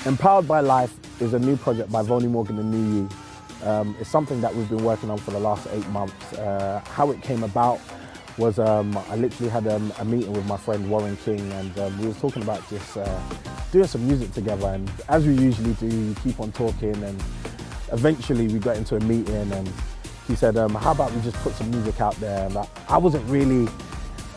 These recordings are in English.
Empowered by Life is a new project by Volney Morgan and New You. It's something that we've been working on for the last 8 months. How it came about was I literally had a meeting with my friend Warren King, and we were talking about just doing some music together. And as we usually do, we keep on talking, and eventually we got into a meeting, and he said, how about we just put some music out there? And I wasn't really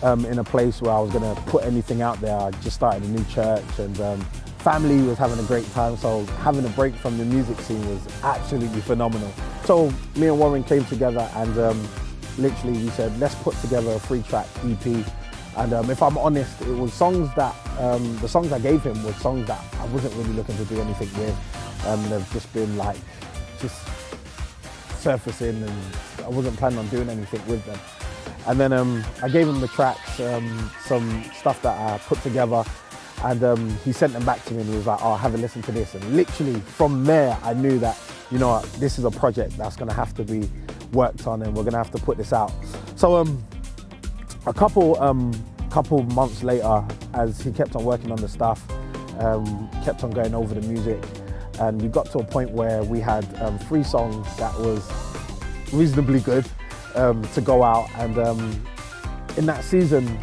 in a place where I was gonna put anything out there. I just started a new church, and family was having a great time, so having a break from the music scene was absolutely phenomenal. So me and Warren came together, and literally we said, let's put together a 3-track EP. And if I'm honest, it was songs that, the songs I gave him were songs that I wasn't really looking to do anything with. They've just been like, just surfacing, and I wasn't planning on doing anything with them. And then I gave him the tracks, some stuff that I put together, and he sent them back to me, and he was like, oh, have a listen to this. And literally from there, I knew that, you know, this is a project that's gonna have to be worked on, and we're gonna have to put this out. So a couple months later, as he kept on working on the stuff, kept on going over the music, and we got to a point where we had 3 songs that was reasonably good to go out. And in that season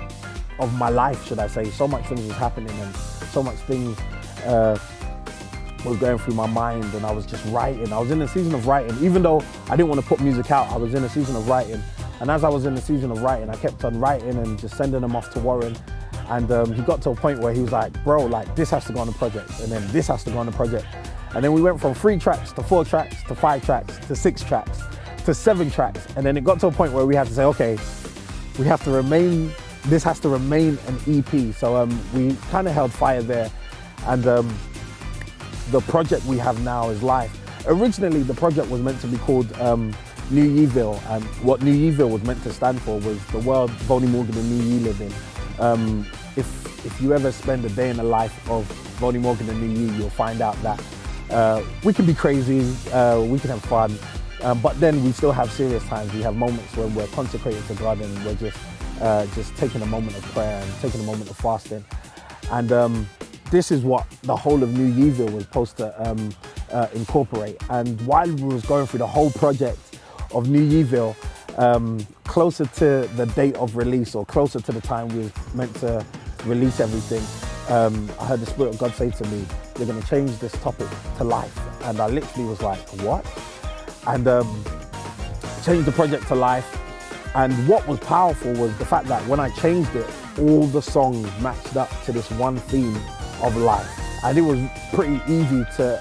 of my life, should I say, so much things was happening, and so much things was going through my mind, and I was just writing. I was in a season of writing. Even though I didn't want to put music out, I was in a season of writing. And as I was in the season of writing, I kept on writing and just sending them off to Warren. And he got to a point where he was like, bro, like, this has to go on the project, and then this has to go on the project. And then we went from 3 tracks to 4 tracks to 5 tracks to 6 tracks to 7 tracks. And then it got to a point where we had to say, okay, we have to remain, this has to remain an EP. So we kind of held fire there. And the project we have now is live. Originally, the project was meant to be called New Yeeville, and what New Yeeville was meant to stand for was the world Volney Morgan and New Ye live in. If you ever spend a day in the life of Volney Morgan and New Ye, you'll find out that we can be crazy, we can have fun, but then we still have serious times. We have moments when we're consecrated to God, and we're just taking a moment of prayer and taking a moment of fasting. And this is what the whole of New Yeeville was supposed to incorporate. And while we was going through the whole project of New Yeeville, closer to the date of release, or closer to the time we were meant to release everything, I heard the Spirit of God say to me, you're gonna change this topic to life. And I literally was like, what? And changed the project to life. And what was powerful was the fact that when I changed it, all the songs matched up to this one theme of life. And it was pretty easy to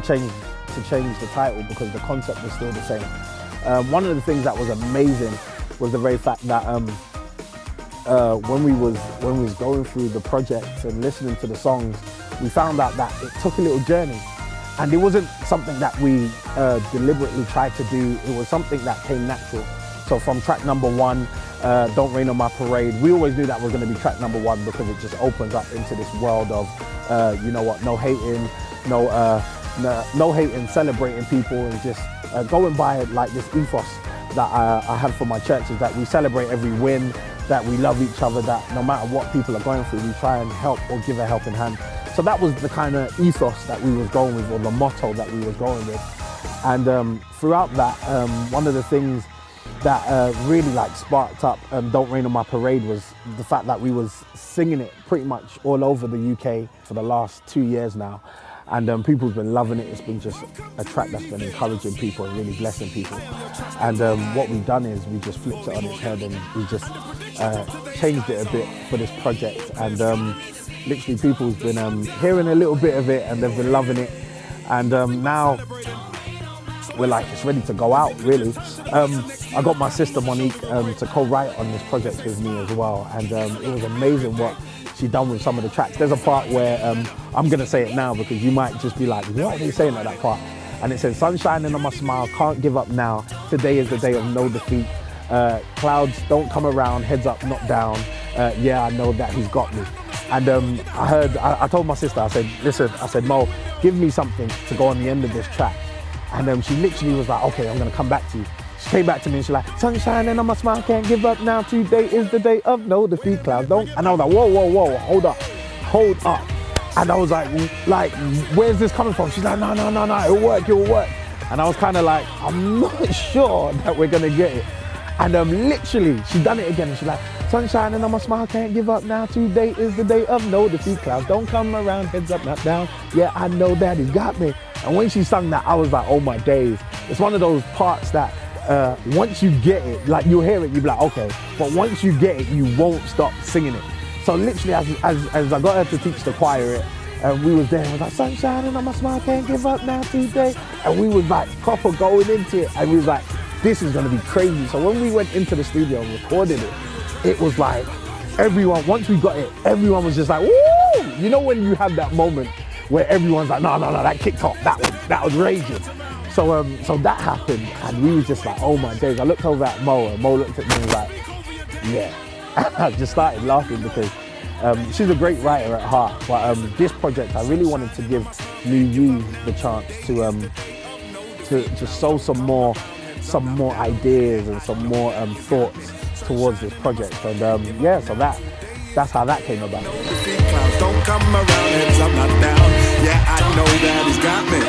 change the title, because the concept was still the same. One of the things that was amazing was the very fact that when we was going through the project and listening to the songs, we found out that it took a little journey, and it wasn't something that we deliberately tried to do. It was something that came natural. So from track number 1, Don't Rain on My Parade, we always knew that was going to be track number 1, because it just opens up into this world of you know what, no hating, no hating, celebrating people, and just going by like this ethos that I have for my church, is that we celebrate every win, that we love each other, that no matter what people are going through, we try and help or give a helping hand. So that was the kind of ethos that we was going with, or the motto that we was going with. And throughout that, one of the things that really like sparked up Don't Rain on My Parade was the fact that we was singing it pretty much all over the UK for the last 2 years now. And people's been loving it. It's been just a track that's been encouraging people and really blessing people. And what we've done is we just flipped it on its head, and we just changed it a bit for this project. And literally people's been hearing a little bit of it, and they've been loving it. And now we're like, it's ready to go out, really. I got my sister Monique to co-write on this project with me as well. And it was amazing what she done with some of the tracks. There's a part where, I'm gonna say it now because you might just be like, what are they saying at that part? And it says, sun shining on my smile, can't give up now. Today is the day of no defeat. Clouds don't come around, heads up, not down. Yeah, I know that he's got me. And I told my sister, I said, listen, I said, Mo, give me something to go on the end of this track. And she literally was like, okay, I'm gonna come back to you. she came back to me and she's like, sunshine and on my smile, can't give up now. Today is the day of no defeat, clouds don't. And I was like, whoa, hold up. And I was like, where's this coming from? She's like, no, it'll work. And I was kind of like, I'm not sure that we're gonna get it. And literally, she done it again and she's like, sunshine and on my smile, can't give up now. Today is the day of no defeat, clouds don't come around, heads up, not down. Yeah, I know that he's got me. And when she sung that, I was like, oh my days. It's one of those parts that once you get it, like you'll hear it, you'll be like, okay. But once you get it, you won't stop singing it. So literally, as I got her to teach the choir it, and we was there, and was like, sunshine and on my smile, can't give up now today. And we was like proper going into it. And we was like, this is gonna be crazy. So when we went into the studio and recorded it, it was like, everyone, once we got it, everyone was just like, woo! You know when you have that moment where everyone's like, no, that kicked off, that was raging. So that happened, and we was just like, oh my days. I looked over at Mo, and Mo looked at me and was like, yeah. I just started laughing because she's a great writer at heart, but this project, I really wanted to give New Ye the chance to sow some more ideas and some more thoughts towards this project. And yeah, so that's how that came about. Don't come around, heads up, not down. Yeah, I know that he's got me.